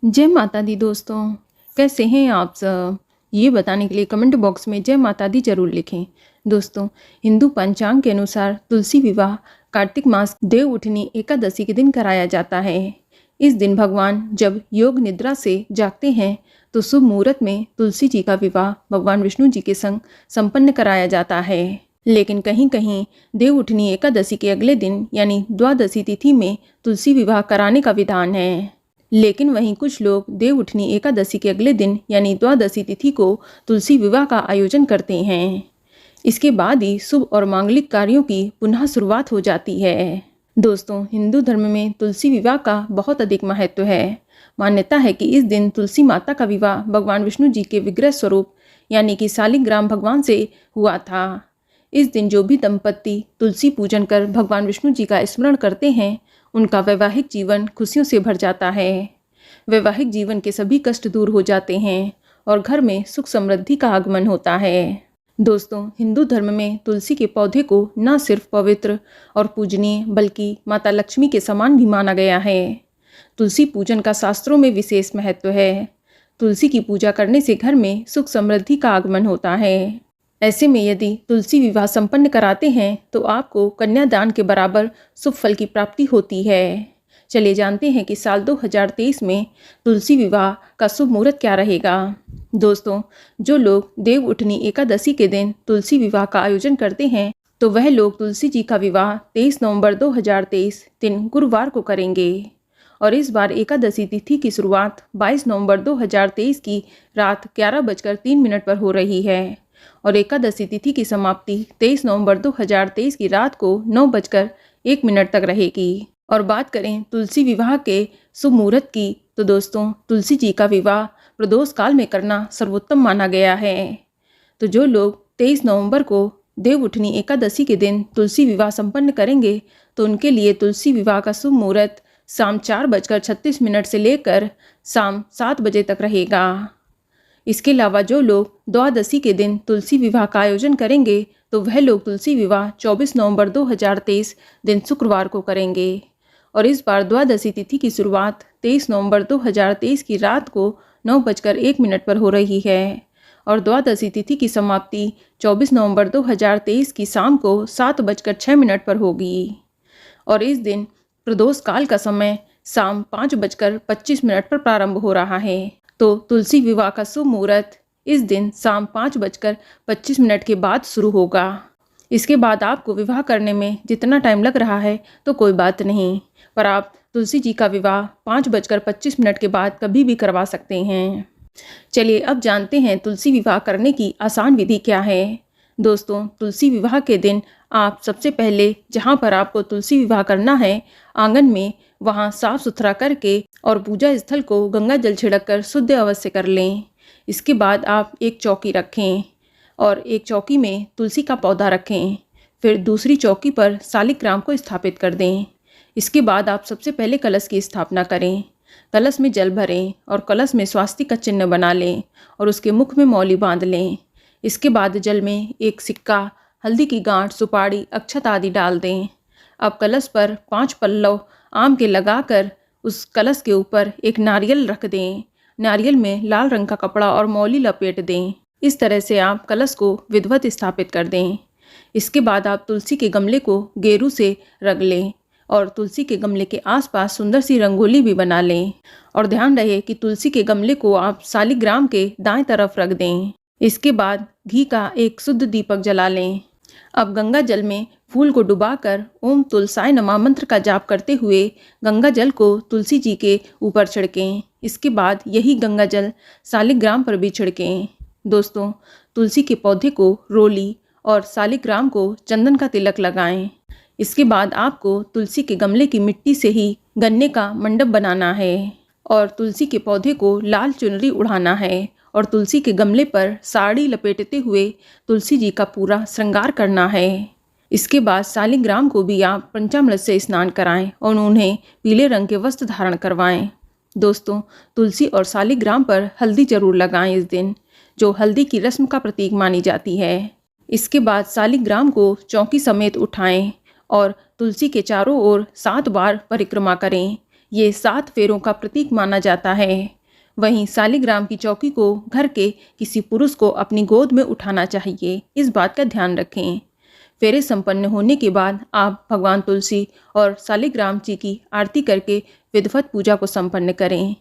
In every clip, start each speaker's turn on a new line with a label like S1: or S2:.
S1: जय माता दी दोस्तों, कैसे हैं आप सब? ये बताने के लिए कमेंट बॉक्स में जय माता दी जरूर लिखें। दोस्तों, हिंदू पंचांग के अनुसार तुलसी विवाह कार्तिक मास देव उठनी एकादशी के दिन कराया जाता है। इस दिन भगवान जब योग निद्रा से जागते हैं तो शुभ मुहूर्त में तुलसी जी का विवाह भगवान विष्णु जी के संग संपन्न कराया जाता है। लेकिन कहीं कहीं देव उठनी एकादशी के अगले दिन यानी द्वादशी तिथि में तुलसी विवाह कराने का विधान है। लेकिन वहीं कुछ लोग देव उठनी एकादशी के अगले दिन यानी द्वादशी तिथि को तुलसी विवाह का आयोजन करते हैं। इसके बाद ही शुभ और मांगलिक कार्यों की पुनः शुरुआत हो जाती है। दोस्तों, हिंदू धर्म में तुलसी विवाह का बहुत अधिक महत्व है। मान्यता है कि इस दिन तुलसी माता का विवाह भगवान विष्णु जी के विग्रह स्वरूप यानी कि शालिग्राम भगवान से हुआ था। इस दिन जो भी दंपत्ति तुलसी पूजन कर भगवान विष्णु जी का स्मरण करते हैं उनका वैवाहिक जीवन खुशियों से भर जाता है। वैवाहिक जीवन के सभी कष्ट दूर हो जाते हैं और घर में सुख समृद्धि का आगमन होता है। दोस्तों, हिंदू धर्म में तुलसी के पौधे को न सिर्फ पवित्र और पूजनीय बल्कि माता लक्ष्मी के समान भी माना गया है। तुलसी पूजन का शास्त्रों में विशेष महत्व है। तुलसी की पूजा करने से घर में सुख समृद्धि का आगमन होता है। ऐसे में यदि तुलसी विवाह संपन्न कराते हैं तो आपको कन्यादान के बराबर शुभ फल की प्राप्ति होती है। चलिए जानते हैं कि साल 2023 में तुलसी विवाह का शुभ मुहूर्त क्या रहेगा। दोस्तों, जो लोग देव उठनी एकादशी के दिन तुलसी विवाह का आयोजन करते हैं तो वह लोग तुलसी जी का विवाह 23 नवंबर 2023 दिन गुरुवार को करेंगे। और इस बार एकादशी तिथि की शुरुआत 22 नवंबर 2023 की रात 11:03 पर हो रही है और एकादशी तिथि की समाप्ति 23 नवंबर 2023 की रात को 9:01 तक रहेगी। और बात करें तुलसी विवाह के शुभ मुहूर्त की तो दोस्तों, तुलसी जी का विवाह प्रदोष काल में करना सर्वोत्तम माना गया है। तो जो लोग 23 नवंबर को देव उठनी एकादशी के दिन तुलसी विवाह संपन्न करेंगे तो उनके लिए तुलसी विवाह का शुभ मुहूर्त शाम 4:36 से लेकर शाम 7 बजे तक रहेगा। इसके अलावा जो लोग द्वादशी के दिन तुलसी विवाह का आयोजन करेंगे तो वह लोग तुलसी विवाह 24 नवंबर 2023 दिन शुक्रवार को करेंगे। और इस बार द्वादशी तिथि की शुरुआत 23 नवंबर 2023 की रात को 9:01 पर हो रही है और द्वादशी तिथि की समाप्ति 24 नवंबर 2023 की शाम को 7:06 पर होगी। और इस दिन प्रदोष काल का समय शाम 5:25 पर प्रारंभ हो रहा है। तो तुलसी विवाह का शुभ मुहूर्त इस दिन शाम 5:25 के बाद शुरू होगा। इसके बाद आपको विवाह करने में जितना टाइम लग रहा है तो कोई बात नहीं, पर आप तुलसी जी का विवाह 5:25 के बाद कभी भी करवा सकते हैं। चलिए अब जानते हैं तुलसी विवाह करने की आसान विधि क्या है। दोस्तों, तुलसी विवाह के दिन आप सबसे पहले जहाँ पर आपको तुलसी विवाह करना है आंगन में वहाँ साफ सुथरा करके और पूजा स्थल को गंगा जल छिड़क कर शुद्ध अवश्य कर लें। इसके बाद आप एक चौकी रखें और एक चौकी में तुलसी का पौधा रखें। फिर दूसरी चौकी पर शालिग्राम को स्थापित कर दें। इसके बाद आप सबसे पहले कलश की स्थापना करें। कलश में जल भरें और कलश में स्वास्तिक का चिन्ह बना लें और उसके मुख में मौली बांध लें। इसके बाद जल में एक सिक्का, हल्दी की गांठ, सुपारी, अक्षत आदि डाल दें। अब कलश पर 5 पल्लव आम के लगाकर उस कलश के ऊपर एक नारियल रख दें। नारियल में लाल रंग का कपड़ा और मौली लपेट दें। इस तरह से आप कलश को विधिवत स्थापित कर दें। इसके बाद आप तुलसी के गमले को गेरू से रंग लें और तुलसी के गमले के आसपास सुंदर सी रंगोली भी बना लें। और ध्यान रहे कि तुलसी के गमले को आप शालिग्राम के दाएं तरफ रख दें। इसके बाद घी का एक शुद्ध दीपक जला लें। अब गंगा जल में फूल को डुबाकर ओम तुलसाय नमः मंत्र का जाप करते हुए गंगा जल को तुलसी जी के ऊपर छिड़कें। इसके बाद यही गंगा जल शालिग्राम पर भी छिड़कें। दोस्तों, तुलसी के पौधे को रोली और शालिग्राम को चंदन का तिलक लगाएं। इसके बाद आपको तुलसी के गमले की मिट्टी से ही गन्ने का मंडप बनाना है और तुलसी के पौधे को लाल चुनरी उड़ाना है और तुलसी के गमले पर साड़ी लपेटते हुए तुलसी जी का पूरा श्रृंगार करना है। इसके बाद शालिग्राम को भी आप पंचामृत से स्नान कराएं और उन्हें पीले रंग के वस्त्र धारण करवाएं। दोस्तों, तुलसी और शालिग्राम पर हल्दी जरूर लगाएं इस दिन, जो हल्दी की रस्म का प्रतीक मानी जाती है। इसके बाद शालिग्राम को चौकी समेत उठाएं और तुलसी के चारों ओर 7 बार परिक्रमा करें। ये 7 फेरों का प्रतीक माना जाता है। वहीं शालिग्राम की चौकी को घर के किसी पुरुष को अपनी गोद में उठाना चाहिए, इस बात का ध्यान रखें। फेरे संपन्न होने के बाद आप भगवान तुलसी और शालिग्राम जी की आरती करके विधिवत पूजा को संपन्न करें।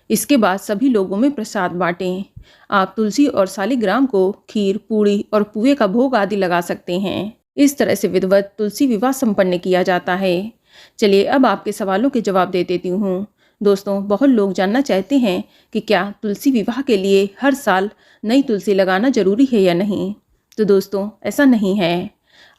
S1: इसके बाद सभी लोगों में प्रसाद बांटें। आप तुलसी और शालिग्राम को खीर, पूड़ी और पुए का भोग आदि लगा सकते हैं। इस तरह से विधिवत तुलसी विवाह संपन्न किया जाता है। चलिए अब आपके सवालों के जवाब दे देती हूँ। दोस्तों, बहुत लोग जानना चाहते हैं कि क्या तुलसी विवाह के लिए हर साल नई तुलसी लगाना जरूरी है या नहीं। तो दोस्तों, ऐसा नहीं है।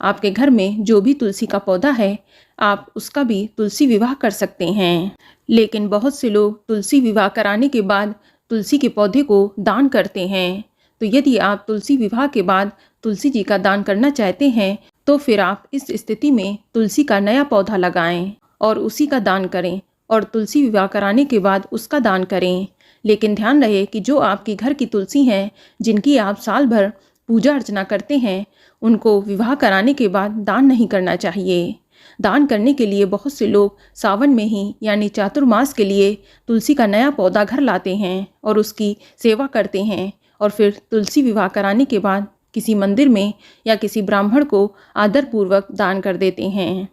S1: आपके घर में जो भी तुलसी का पौधा है, आप उसका भी तुलसी विवाह कर सकते हैं। लेकिन बहुत से लोग तुलसी विवाह कराने के बाद तुलसी के पौधे को दान करते हैं। तो यदि आप तुलसी विवाह के बाद तुलसी जी का दान करना चाहते हैं, तो फिर आप इस स्थिति में तुलसी का नया पौधा लगाएं और उसी का दान करें और तुलसी विवाह कराने के बाद उसका दान करें। लेकिन ध्यान रहे कि जो आपके घर की तुलसी हैं, जिनकी आप साल भर पूजा अर्चना करते हैं, उनको विवाह कराने के बाद दान नहीं करना चाहिए। दान करने के लिए बहुत से लोग सावन में ही यानी चातुर्मास के लिए तुलसी का नया पौधा घर लाते हैं और उसकी सेवा करते हैं और फिर तुलसी विवाह कराने के बाद किसी मंदिर में या किसी ब्राह्मण को आदरपूर्वक दान कर देते हैं।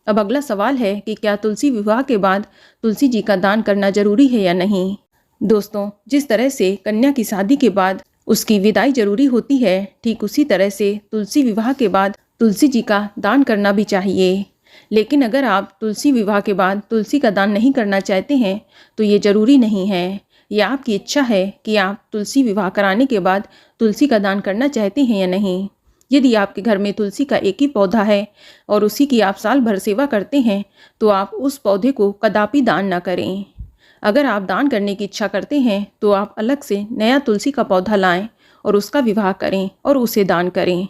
S1: अब अगला सवाल है कि क्या तुलसी विवाह के बाद तुलसी जी का दान करना जरूरी है या नहीं। दोस्तों, जिस तरह से कन्या की शादी के बाद उसकी विदाई जरूरी होती है, ठीक उसी तरह से तुलसी विवाह के बाद तुलसी जी का दान करना भी चाहिए। लेकिन अगर आप तुलसी विवाह के बाद तुलसी का दान नहीं करना चाहते हैं, तो ये जरूरी नहीं है। यह आपकी इच्छा है कि आप तुलसी विवाह कराने के बाद तुलसी का दान करना चाहते हैं या नहीं। यदि आपके घर में तुलसी का एक ही पौधा है और उसी की आप साल भर सेवा करते हैं, तो आप उस पौधे को कदापि दान न करें। अगर आप दान करने की इच्छा करते हैं, तो आप अलग से नया तुलसी का पौधा लाएं और उसका विवाह करें और उसे दान करें।